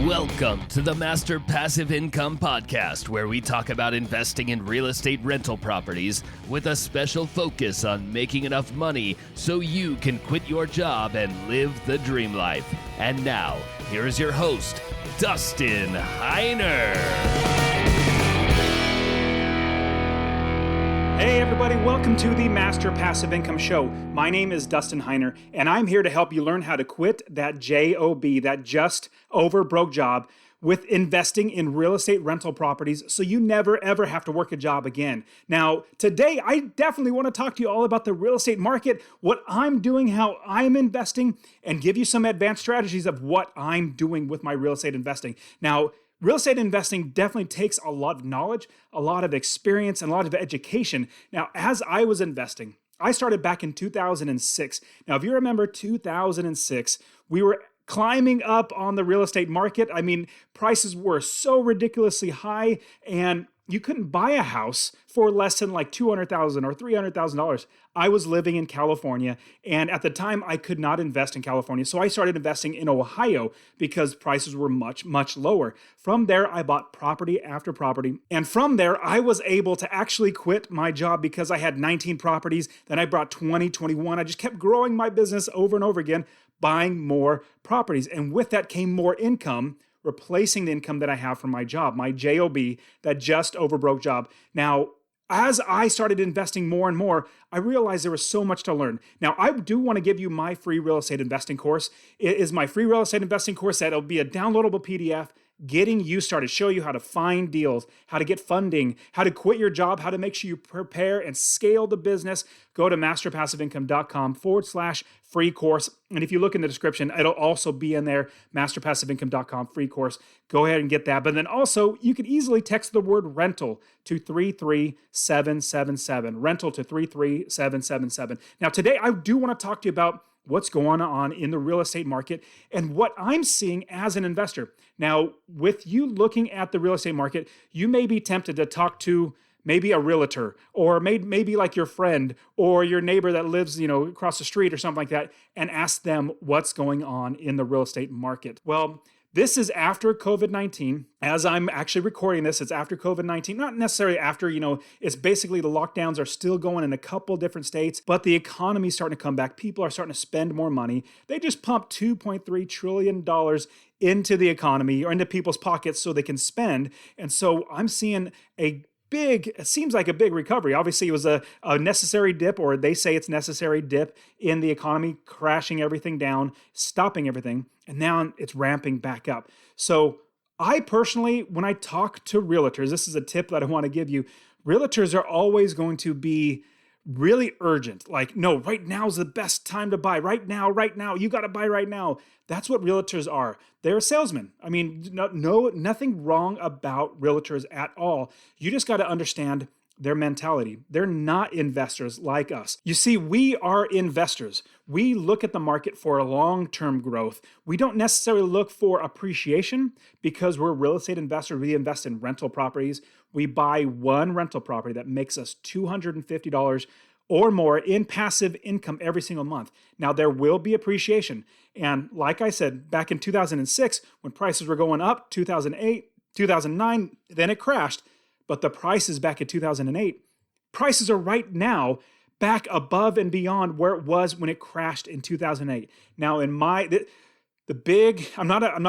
Welcome to the Master Passive Income Podcast, where we talk about investing in real estate rental properties with a special focus on making enough money so you can quit your job and live the dream life. And now, here is your host, Dustin Heiner. Hey everybody, welcome to the Master Passive Income Show. My name is Dustin Heiner, and I'm here to help you learn how to quit that JOB, that just over broke job, with investing in real estate rental properties so you never ever have to work a job again. Now, today I definitely want to talk to you all about the real estate market, what I'm doing, how I'm investing, and give you some advanced strategies of what I'm doing with my real estate investing. Now, real estate investing definitely takes a lot of knowledge, a lot of experience, and a lot of education. Now, as I was investing, I started back in 2006. Now, if you remember 2006, we were climbing up on the real estate market. I mean, prices were so ridiculously high, and you couldn't buy a house for less than like $200,000 or $300,000. I was living in California, and at the time I could not invest in California. So I started investing in Ohio because prices were much, much lower. From there, I bought property after property. And from there, I was able to actually quit my job because I had 19 properties. Then I brought 20, 21. I just kept growing my business over and over again, buying more properties. And with that came more income, replacing the income that I have from my job, my JOB, that just over broke job. Now, as I started investing more and more, I realized there was so much to learn. Now, I do want to give you my free real estate investing course. It is my free real estate investing course that'll be a downloadable PDF, getting you started, show you how to find deals, how to get funding, how to quit your job, how to make sure you prepare and scale the business. Go to masterpassiveincome.com/free course. And if you look in the description, it'll also be in there, masterpassiveincome.com free course. Go ahead and get that. But then also, you can easily text the word rental to 33777. Rental to 33777. Now, today, I do want to talk to you about what's going on in the real estate market and what I'm seeing as an investor. Now, with you looking at the real estate market, you may be tempted to talk to maybe a realtor or maybe like your friend or your neighbor that lives, across the street or something like that, and ask them what's going on in the real estate market. Well, this is after COVID-19. As I'm actually recording this, it's after COVID-19. Not necessarily after, it's basically the lockdowns are still going in a couple different states, but the economy's starting to come back. People are starting to spend more money. They just pumped $2.3 trillion into the economy or into people's pockets so they can spend. And so I'm seeing it seems like a big recovery. Obviously, it was a necessary dip, or they say it's necessary dip in the economy, crashing everything down, stopping everything, and now it's ramping back up. So I personally, when I talk to realtors, this is a tip that I want to give you. Realtors are always going to be really urgent. Like, no, right now is the best time to buy. Right now, you got to buy right now. That's what realtors are. They're salesmen. I mean, nothing wrong about realtors at all. You just got to understand their mentality. They're not investors like us. You see, we are investors. We look at the market for a long-term growth. We don't necessarily look for appreciation because we're real estate investors. We invest in rental properties. We buy one rental property that makes us $250 or more in passive income every single month. Now, there will be appreciation. And like I said, back in 2006, when prices were going up, 2008, 2009, then it crashed. But the prices back in 2008, prices are right now back above and beyond where it was when it crashed in 2008. Now, I'm not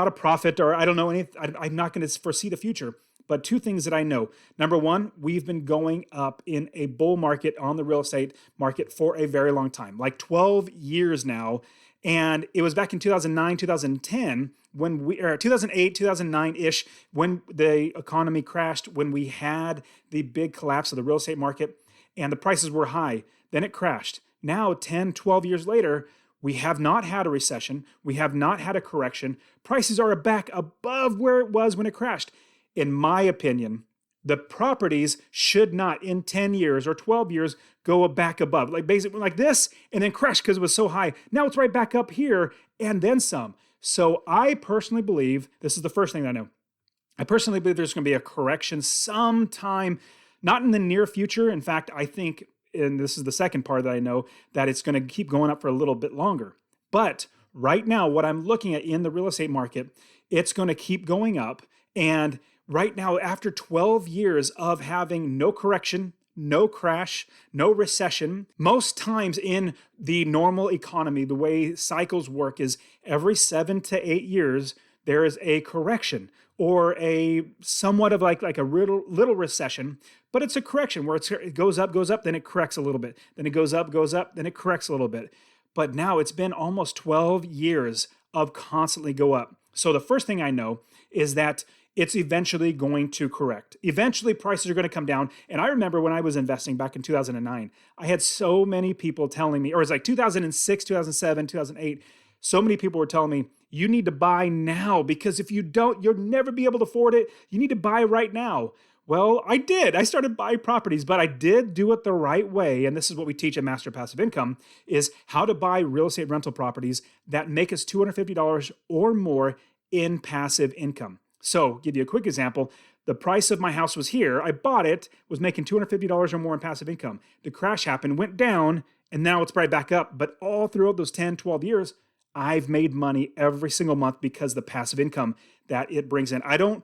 a prophet, or I don't know anything. I'm not going to foresee the future. But two things that I know. Number one, we've been going up in a bull market on the real estate market for a very long time, like 12 years now. And it was back in 2009, 2010, or 2008, 2009-ish, when the economy crashed, when we had the big collapse of the real estate market and the prices were high. Then it crashed. Now, 10, 12 years later, we have not had a recession. We have not had a correction. Prices are back above where it was when it crashed. In my opinion, the properties should not, in 10 years or 12 years, go back above. Like basically like this, and then crash because it was so high. Now it's right back up here, and then some. So I personally believe, this is the first thing that I know, I personally believe there's going to be a correction sometime, not in the near future. In fact, I think, and this is the second part that I know, that it's going to keep going up for a little bit longer. But right now, what I'm looking at in the real estate market it's going to keep going up. And right now, after 12 years of having no correction, no crash, no recession, most times in the normal economy, the way cycles work is every 7 to 8 years, there is a correction or a somewhat of like a little recession, but it's a correction where it goes up, then it corrects a little bit. Then it goes up, then it corrects a little bit. But now it's been almost 12 years of constantly go up. So the first thing I know is that it's eventually going to correct. Eventually, prices are going to come down. And I remember when I was investing back in 2009, I had so many people telling me, or it's like 2006, 2007, 2008, so many people were telling me, you need to buy now because if you don't, you'll never be able to afford it. You need to buy right now. Well, I did. I started buying properties, but I did do it the right way. And this is what we teach at Master Passive Income is how to buy real estate rental properties that make us $250 or more in passive income. So, give you a quick example. The price of my house was here. I bought it, was making $250 or more in passive income. The crash happened, went down, and now it's right back up. But all throughout those 10, 12 years, I've made money every single month because of the passive income that it brings in. I don't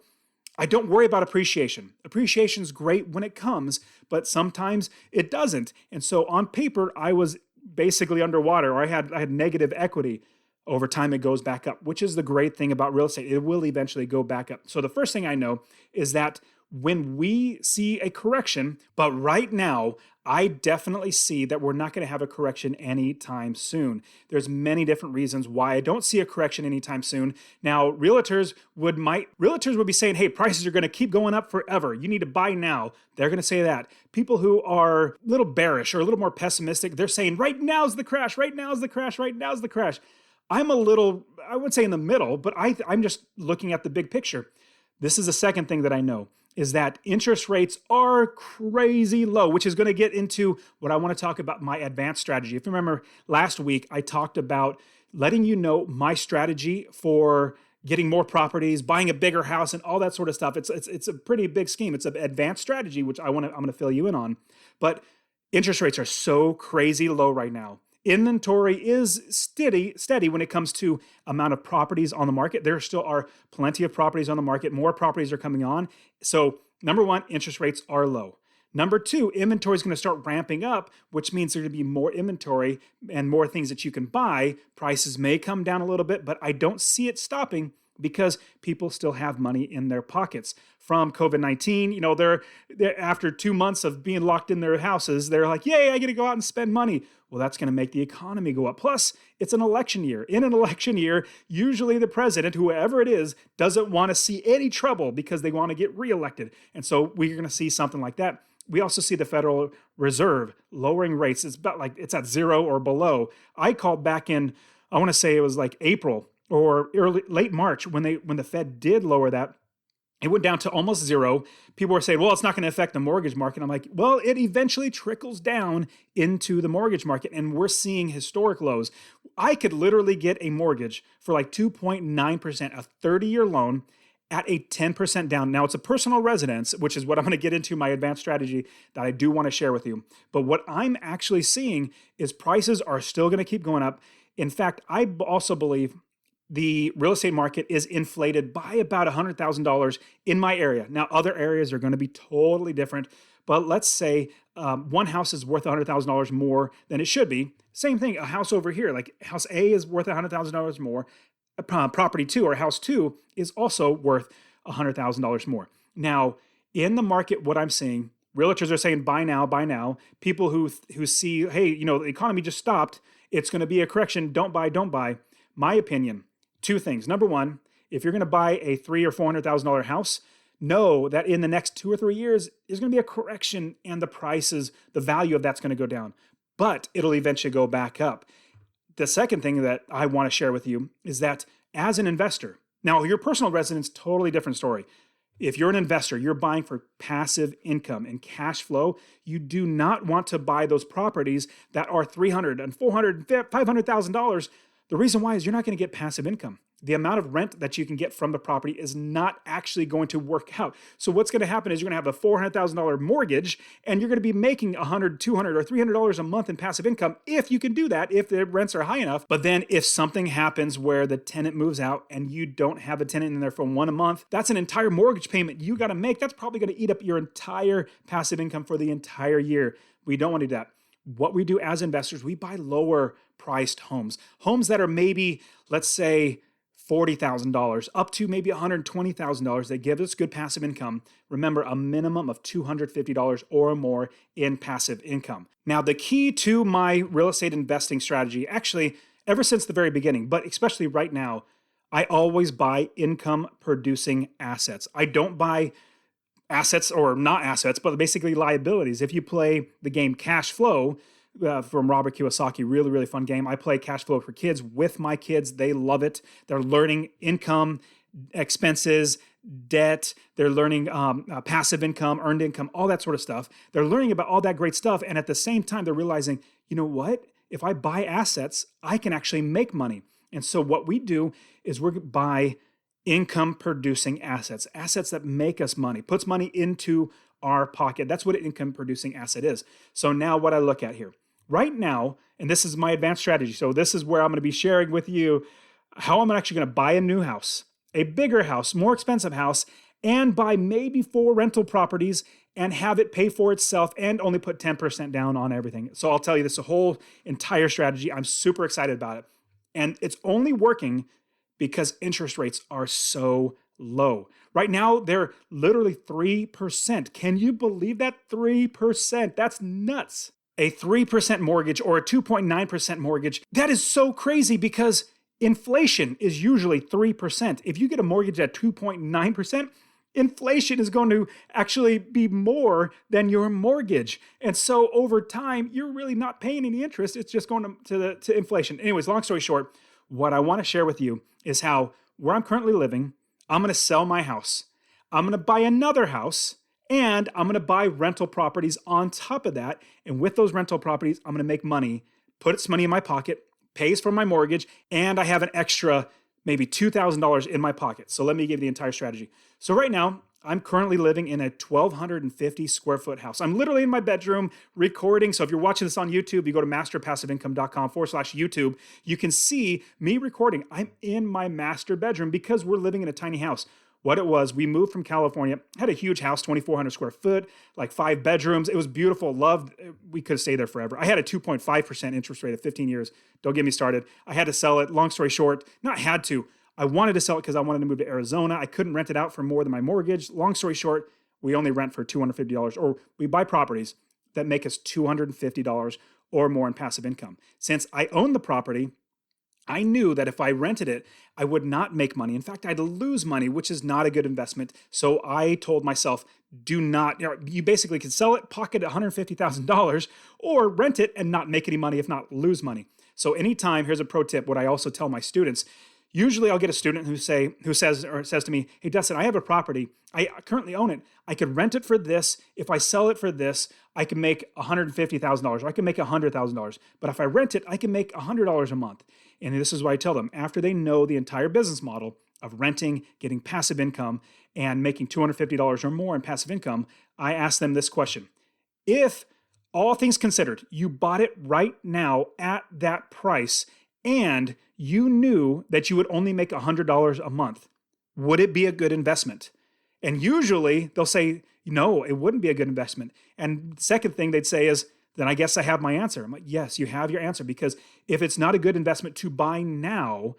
worry about appreciation. Appreciation is great when it comes, but sometimes it doesn't. And so on paper, I was basically underwater, or I had negative equity. Over time, it goes back up, which is the great thing about real estate. It will eventually go back up. So the first thing I know is that when we see a correction, but right now, I definitely see that we're not going to have a correction anytime soon. There's many different reasons why I don't see a correction anytime soon. Now, realtors would be saying, hey, prices are going to keep going up forever. You need to buy now. They're going to say that. People who are a little bearish or a little more pessimistic, they're saying, right now's the crash, right now's the crash, right now's the crash. I'm a little, I would say in the middle, but I'm just looking at the big picture. This is the second thing that I know is that interest rates are crazy low, which is going to get into what I want to talk about, my advanced strategy. If you remember last week, I talked about letting you know my strategy for getting more properties, buying a bigger house, and all that sort of stuff. It's a pretty big scheme. It's an advanced strategy, which I'm going to fill you in on. But interest rates are so crazy low right now. Inventory is steady when it comes to amount of properties on the market. There still are plenty of properties on the market. More properties are coming on. So number one, interest rates are low. Number two, inventory is going to start ramping up, which means there's going to be more inventory and more things that you can buy. Prices may come down a little bit, but I don't see it stopping because people still have money in their pockets. From COVID-19, they're after 2 months of being locked in their houses, they're like, yay, I get to go out and spend money. Well, that's going to make the economy go up. Plus, it's an election year. In an election year, usually the president, whoever it is, doesn't want to see any trouble because they want to get reelected. And so we're going to see something like that. We also see the Federal Reserve lowering rates. It's about like it's at zero or below. I called back in, I want to say it was like April or late March when the Fed did lower that. It went down to almost zero. People were saying, well, it's not going to affect the mortgage market. I'm like, well, it eventually trickles down into the mortgage market, and we're seeing historic lows. I could literally get a mortgage for like 2.9%, a 30-year loan at a 10% down. Now, it's a personal residence, which is what I'm going to get into my advanced strategy that I do want to share with you. But what I'm actually seeing is prices are still going to keep going up. In fact, I also believe the real estate market is inflated by about $100,000 in my area. Now, other areas are going to be totally different, but let's say one house is worth $100,000 more than it should be. Same thing, a house over here, like house A is worth $100,000 more. Property 2 or house 2 is also worth $100,000 more. Now, in the market, what I'm seeing, realtors are saying buy now, buy now. People who see, hey, the economy just stopped, it's going to be a correction, don't buy, don't buy. My opinion, two things. Number one, if you're going to buy a $300,000 or $400,000 house, know that in the next 2 or 3 years, there's going to be a correction and the prices, the value of that's going to go down, but it'll eventually go back up. The second thing that I want to share with you is that as an investor, now your personal residence, totally different story. If you're an investor, you're buying for passive income and cash flow. You do not want to buy those properties that are $300,000 and $400,000 and $500,000 The reason why is you're not going to get passive income. The amount of rent that you can get from the property is not actually going to work out. So what's going to happen is you're going to have a $400,000 mortgage and you're going to be making $100, $200, or $300 a month in passive income if you can do that, if the rents are high enough. But then if something happens where the tenant moves out and you don't have a tenant in there for 1 month, that's an entire mortgage payment you got to make. That's probably going to eat up your entire passive income for the entire year. We don't want to do that. What we do as investors, we buy lower priced homes that are maybe, let's say, $40,000 up to maybe $120,000. They give us good passive income. Remember, a minimum of $250 or more in passive income. Now, the key to my real estate investing strategy, actually, ever since the very beginning, but especially right now, I always buy income producing assets. I don't buy assets or not assets, but basically liabilities. If you play the game Cash Flow, from Robert Kiyosaki, really, really fun game. I play Cash Flow for Kids with my kids. They love it. They're learning income, expenses, debt. They're learning passive income, earned income, all that sort of stuff. They're learning about all that great stuff. And at the same time, they're realizing, you know what? If I buy assets, I can actually make money. And so what we do is we buy income producing assets that make us money, puts money into our pocket. That's what an income producing asset is. So now what I look at here right now, and this is my advanced strategy. So this is where I'm going to be sharing with you how I'm actually going to buy a new house, a bigger house, more expensive house, and buy maybe 4 rental properties and have it pay for itself and only put 10% down on everything. So I'll tell you this, a whole entire strategy. I'm super excited about it. And it's only working because interest rates are so low. Right now, they're literally 3%. Can you believe that? 3%. That's nuts. A 3% mortgage or a 2.9% mortgage, that is so crazy because inflation is usually 3%. If you get a mortgage at 2.9%, inflation is going to actually be more than your mortgage. And so over time, you're really not paying any interest. It's just going to inflation. Anyways, long story short, what I want to share with you is how where I'm currently living, I'm going to sell my house. I'm going to buy another house and I'm going to buy rental properties on top of that. And with those rental properties, I'm going to make money, put some money in my pocket, pays for my mortgage, and I have an extra maybe $2,000 in my pocket. So let me give you the entire strategy. So right now, I'm currently living in a 1,250 square foot house. I'm literally in my bedroom recording. So if you're watching this on YouTube, you go to masterpassiveincome.com/YouTube. You can see me recording. I'm in my master bedroom because we're living in a tiny house. What it was, we moved from California, had a huge house, 2,400 square foot, like 5 bedrooms. It was beautiful, loved. We could have stayed there forever. I had a 2.5% interest rate of 15 years. Don't get me started. I had to sell it. Long story short, not had to. I wanted to sell it because I wanted to move to Arizona. I couldn't rent it out for more than my mortgage. Long story short, we only rent for $250, or we buy properties that make us $250 or more in passive income. Since I own the property, I knew that if I rented it, I would not make money. In fact, I'd lose money, which is not a good investment. So I told myself, do not, you basically can sell it, pocket $150,000, or rent it and not make any money, if not lose money. So anytime, here's a pro tip, what I also tell my students. Usually I'll get a student who says to me, hey, Dustin, I have a property. I currently own it. I could rent it for this. If I sell it for this, I can make $150,000 or I can make $100,000. But if I rent it, I can make $100 a month. And this is what I tell them. After they know the entire business model of renting, getting passive income, and making $250 or more in passive income, I ask them this question. If all things considered, you bought it right now at that price and you knew that you would only make $100 a month, would it be a good investment? And usually they'll say, no, it wouldn't be a good investment. And the second thing they'd say is, then I guess I have my answer. I'm like, yes, you have your answer, because if it's not a good investment to buy now,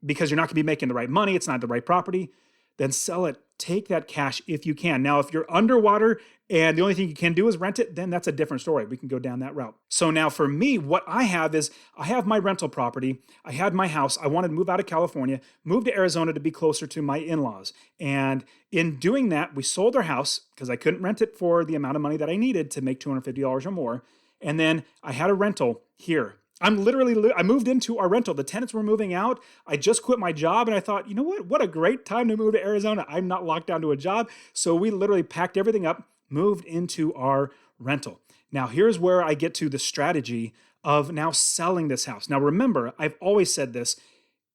because you're not going to be making the right money, it's not the right property, then sell it. Take that cash if you can. Now, if you're underwater and the only thing you can do is rent it, then that's a different story. We can go down that route. So now for me, what I have is I have my rental property. I had my house. I wanted to move out of California, move to Arizona to be closer to my in-laws. And in doing that, we sold our house because I couldn't rent it for the amount of money that I needed to make $250 or more. And then I had a rental here. I moved into our rental. The tenants were moving out. I just quit my job and I thought, you know what a great time to move to Arizona. I'm not locked down to a job. So we literally packed everything up, moved into our rental. Now, here's where I get to the strategy of now selling this house. Now, remember, I've always said this.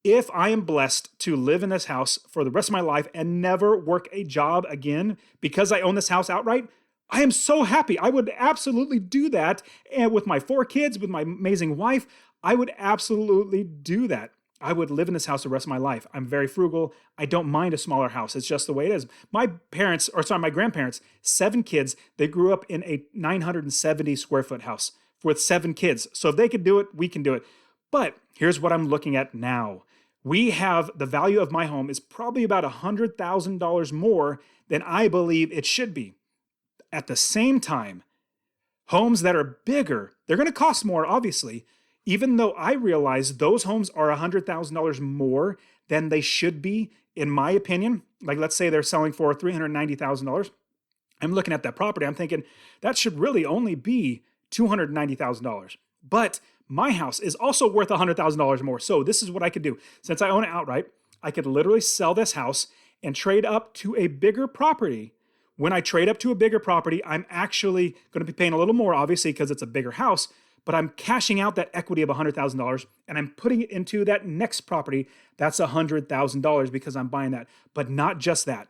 If I am blessed to live in this house for the rest of my life and never work a job again because I own this house outright, I am so happy. I would absolutely do that. And with my 4 kids, with my amazing wife, I would absolutely do that. I would live in this house the rest of my life. I'm very frugal. I don't mind a smaller house. It's just the way it is. My grandparents, 7 kids, they grew up in a 970 square foot house with 7 kids. So if they could do it, we can do it. But here's what I'm looking at now. We have the value of my home is probably about $100,000 more than I believe it should be. At the same time, homes that are bigger, they're going to cost more, obviously, even though I realize those homes are $100,000 more than they should be, in my opinion. Like, let's say they're selling for $390,000. I'm looking at that property. I'm thinking that should really only be $290,000. But my house is also worth $100,000 more. So this is what I could do. Since I own it outright, I could literally sell this house and trade up to a bigger property. When I trade up to a bigger property, I'm actually going to be paying a little more, obviously, because it's a bigger house, but I'm cashing out that equity of $100,000 and I'm putting it into that next property. That's $100,000 because I'm buying that, but not just that.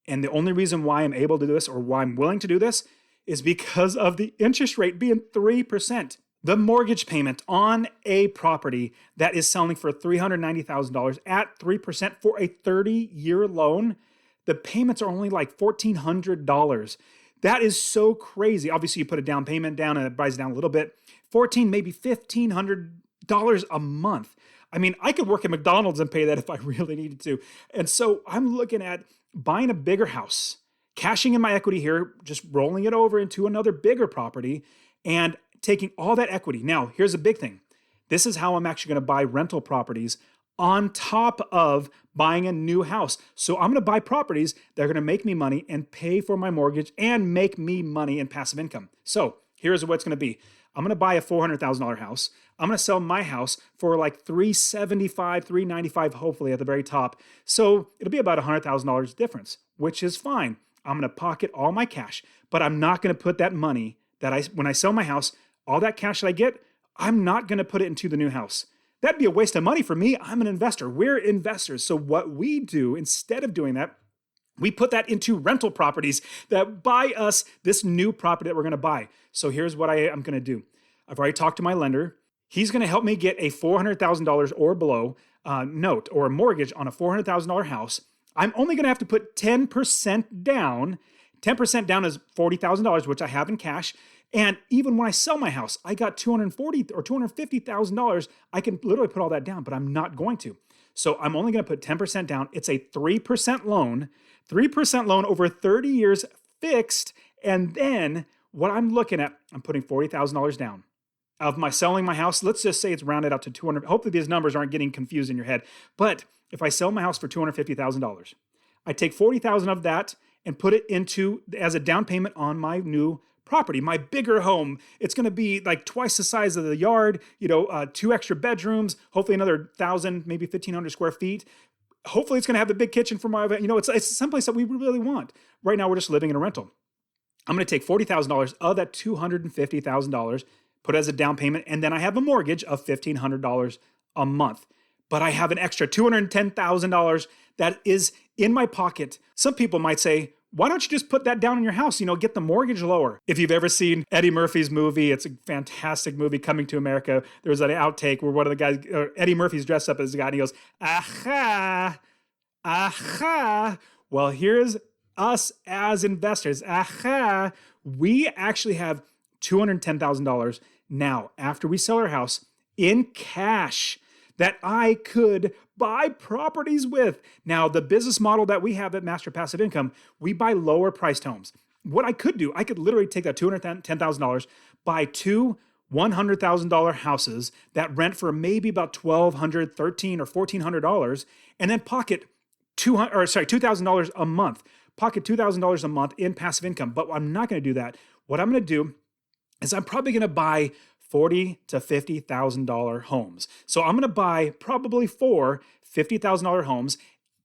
And the only reason why I'm able to do this, or why I'm willing to do this, is because of the interest rate being 3%. The mortgage payment on a property that is selling for $390,000 at 3% for a 30-year loan, the payments are only like $1,400. That is so crazy. Obviously, you put a down payment down and it buys down a little bit. Maybe $1,500 a month. I mean, I could work at McDonald's and pay that if I really needed to. And so I'm looking at buying a bigger house, cashing in my equity here, just rolling it over into another bigger property and taking all that equity. Now, here's a big thing. This is how I'm actually going to buy rental properties on top of buying a new house. So I'm going to buy properties that are going to make me money and pay for my mortgage and make me money in passive income. So here's what it's going to be. I'm going to buy a $400,000 house. I'm going to sell my house for like $375, $395, hopefully at the very top. So it'll be about $100,000 difference, which is fine. I'm going to pocket all my cash, but I'm not going to put that money that when I sell my house, all that cash that I get, I'm not going to put it into the new house. That'd be a waste of money for me. I'm an investor. We're investors. So what we do, instead of doing that, we put that into rental properties that buy us this new property that we're going to buy. So here's what I'm going to do. I've already talked to my lender. He's going to help me get a $400,000 or below note or a mortgage on a $400,000 house. I'm only going to have to put 10% down. 10% down is $40,000, which I have in cash. And even when I sell my house, I got $240,000 or $250,000. I can literally put all that down, but I'm not going to. So I'm only going to put 10% down. It's a 3% loan, 3% loan over 30 years fixed. And then what I'm looking at, I'm putting $40,000 down. Of my selling my house, let's just say it's rounded up to 200. Hopefully these numbers aren't getting confused in your head. But if I sell my house for $250,000, I take $40,000 of that and put it into as a down payment on my new property, my bigger home. It's going to be like twice the size of the yard, 2 extra bedrooms, hopefully another 1,000, maybe 1,500 square feet. Hopefully it's going to have the big kitchen for my, it's someplace that we really want. Right now we're just living in a rental. I'm going to take $40,000 of that $250,000, put it as a down payment, and then I have a mortgage of $1,500 a month. But I have an extra $210,000 that is in my pocket. Some people might say, why don't you just put that down in your house? Get the mortgage lower. If you've ever seen Eddie Murphy's movie, it's a fantastic movie, Coming to America. There's an outtake where one of the guys, Eddie Murphy's dressed up as a guy, and he goes, aha, aha. Well, here's us as investors. Aha. We actually have $210,000 now after we sell our house in cash that I could buy properties with. Now, the business model that we have at Master Passive Income, we buy lower priced homes. What I could do, I could literally take that $210,000, buy 2 $100,000 houses that rent for maybe about $1,200, $1,300, or $1,400, and then pocket $2,000 a month. Pocket $2,000 a month in passive income. But I'm not going to do that. What I'm going to do is I'm probably going to buy $40,000 to $50,000 homes. So I'm going to buy probably 4 $50,000 homes,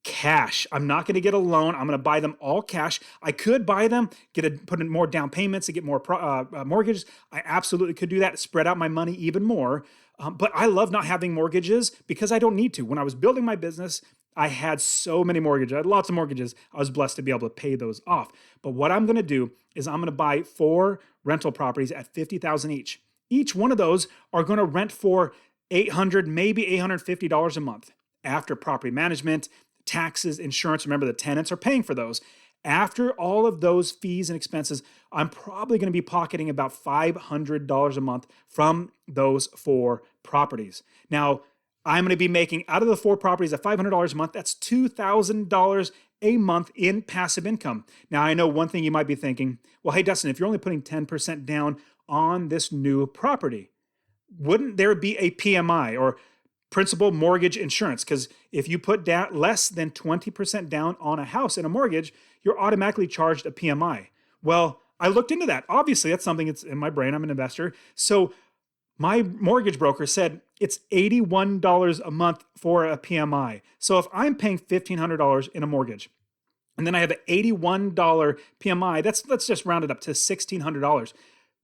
cash. I'm not going to get a loan. I'm going to buy them all cash. I could buy them, put in more down payments to get more mortgages. I absolutely could do that, spread out my money even more. But I love not having mortgages because I don't need to. When I was building my business, I had so many mortgages. I had lots of mortgages. I was blessed to be able to pay those off. But what I'm going to do is I'm going to buy 4 rental properties at $50,000 each. Each one of those are going to rent for $800, maybe $850 a month after property management, taxes, insurance. Remember, the tenants are paying for those. After all of those fees and expenses, I'm probably going to be pocketing about $500 a month from those 4 properties. Now, I'm going to be making out of the 4 properties at $500 a month. That's $2,000 a month in passive income. Now, I know one thing you might be thinking, well, hey, Dustin, if you're only putting 10% down on this new property, wouldn't there be a PMI or principal mortgage insurance? Because if you put down less than 20% down on a house in a mortgage, you're automatically charged a PMI. Well, I looked into that. Obviously, that's something that's in my brain. I'm an investor. So my mortgage broker said it's $81 a month for a PMI. So if I'm paying $1,500 in a mortgage, and then I have an $81 PMI, let's just round it up to $1,600.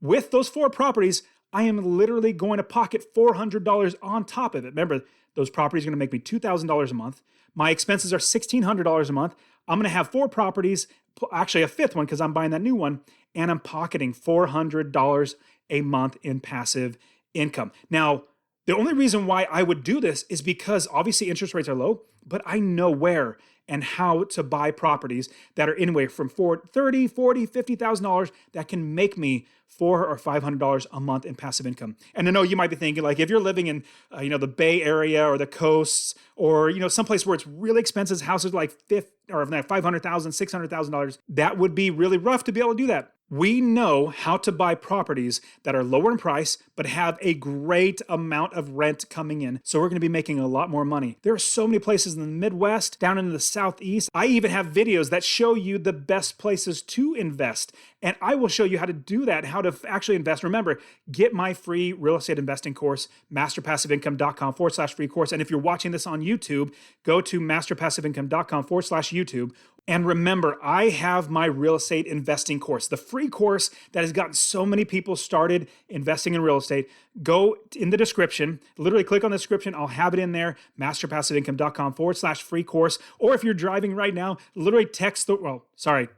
With those 4 properties, I am literally going to pocket $400 on top of it. Remember, those properties are going to make me $2,000 a month. My expenses are $1,600 a month. I'm going to have 4 properties, actually a 5th one because I'm buying that new one, and I'm pocketing $400 a month in passive income. Now, the only reason why I would do this is because obviously interest rates are low, but I know where and how to buy properties that are anywhere from $30,000, $40,000, $50,000 that can make me $400 or $500 a month in passive income. And I know you might be thinking, like, if you're living in the Bay Area or the coasts, or someplace where it's really expensive, houses like $500,000, $600,000, that would be really rough to be able to do that. We know how to buy properties that are lower in price, but have a great amount of rent coming in. So we're going to be making a lot more money. There are so many places in the Midwest, down into the Southeast. I even have videos that show you the best places to invest. And I will show you how to do that, how to actually invest. Remember, get my free real estate investing course, masterpassiveincome.com/free course. And if you're watching this on YouTube, go to masterpassiveincome.com/YouTube. And remember, I have my real estate investing course, the free course that has gotten so many people started investing in real estate. Go in the description, literally click on the description. I'll have it in there, masterpassiveincome.com/free course. Or if you're driving right now, literally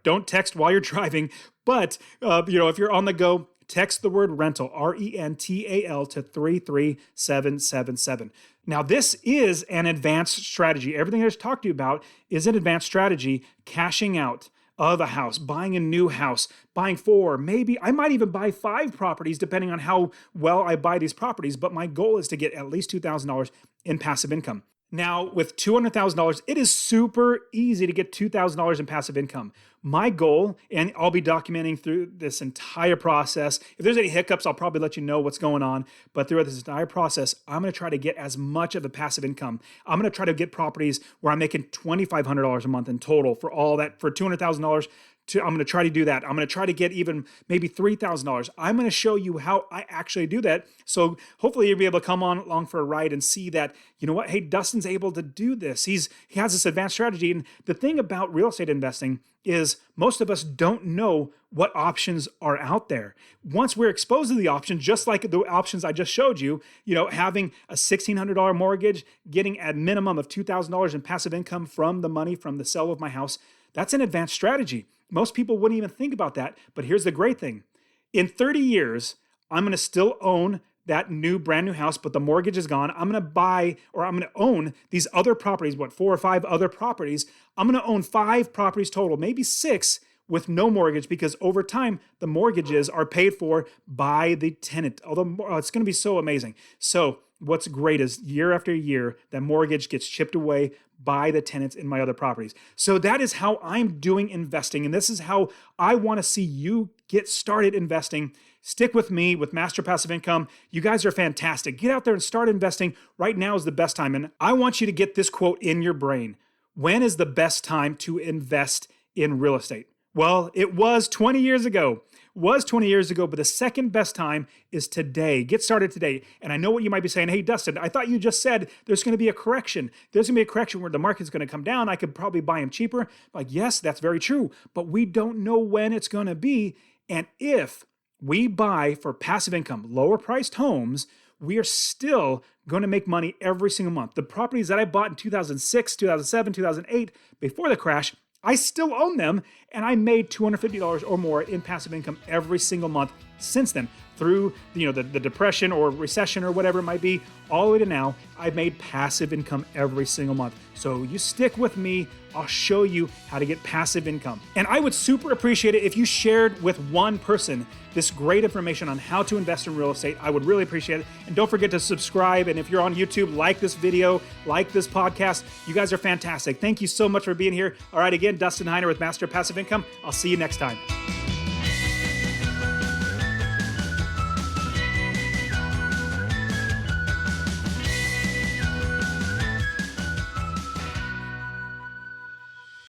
don't text while you're driving, but if you're on the go, text the word rental, RENTAL, to 33777. Now, this is an advanced strategy. Everything I just talked to you about is an advanced strategy, cashing out of a house, buying a new house, buying 4, maybe I might even buy 5 properties depending on how well I buy these properties. But my goal is to get at least $2,000 in passive income. Now, with $200,000, it is super easy to get $2,000 in passive income. My goal, and I'll be documenting through this entire process. If there's any hiccups, I'll probably let you know what's going on. But throughout this entire process, I'm going to try to get as much of the passive income. I'm going to try to get properties where I'm making $2,500 a month in total for all that, for $200,000. I'm going to try to do that. I'm going to try to get even maybe $3,000. I'm going to show you how I actually do that. So hopefully you'll be able to come on along for a ride and see that, hey, Dustin's able to do this. He has this advanced strategy. And the thing about real estate investing is most of us don't know what options are out there. Once we're exposed to the options, just like the options I just showed you, having a $1,600 mortgage, getting a minimum of $2,000 in passive income from the money from the sale of my house, that's an advanced strategy. Most people wouldn't even think about that. But here's the great thing. In 30 years, I'm going to still own that brand new house, but the mortgage is gone. I'm going to buy, or I'm going to own these other properties, 4 or 5 other properties. I'm going to own 5 properties total, maybe 6 with no mortgage, because over time, the mortgages are paid for by the tenant. Although it's going to be so amazing. So what's great is year after year, that mortgage gets chipped away by the tenants in my other properties. So that is how I'm doing investing. And this is how I want to see you get started investing. Stick with me with Master Passive Income. You guys are fantastic. Get out there and start investing. Right now is the best time. And I want you to get this quote in your brain. When is the best time to invest in real estate? Well, it was 20 years ago. Was 20 years ago, but the second best time is today. Get started today. And I know what you might be saying. Hey, Dustin, I thought you just said there's going to be a correction. There's going to be a correction where the market's going to come down. I could probably buy them cheaper. Like, yes, that's very true. But we don't know when it's going to be. And if we buy for passive income, lower priced homes, we are still going to make money every single month. The properties that I bought in 2006, 2007, 2008, before the crash, I still own them, and I made $250 or more in passive income every single month since then. Through the depression or recession or whatever it might be, all the way to now, I've made passive income every single month. So you stick with me, I'll show you how to get passive income. And I would super appreciate it if you shared with one person this great information on how to invest in real estate. I would really appreciate it. And don't forget to subscribe. And if you're on YouTube, like this video, like this podcast. You guys are fantastic. Thank you so much for being here. All right, again, Dustin Heiner with Master Passive Income. I'll see you next time.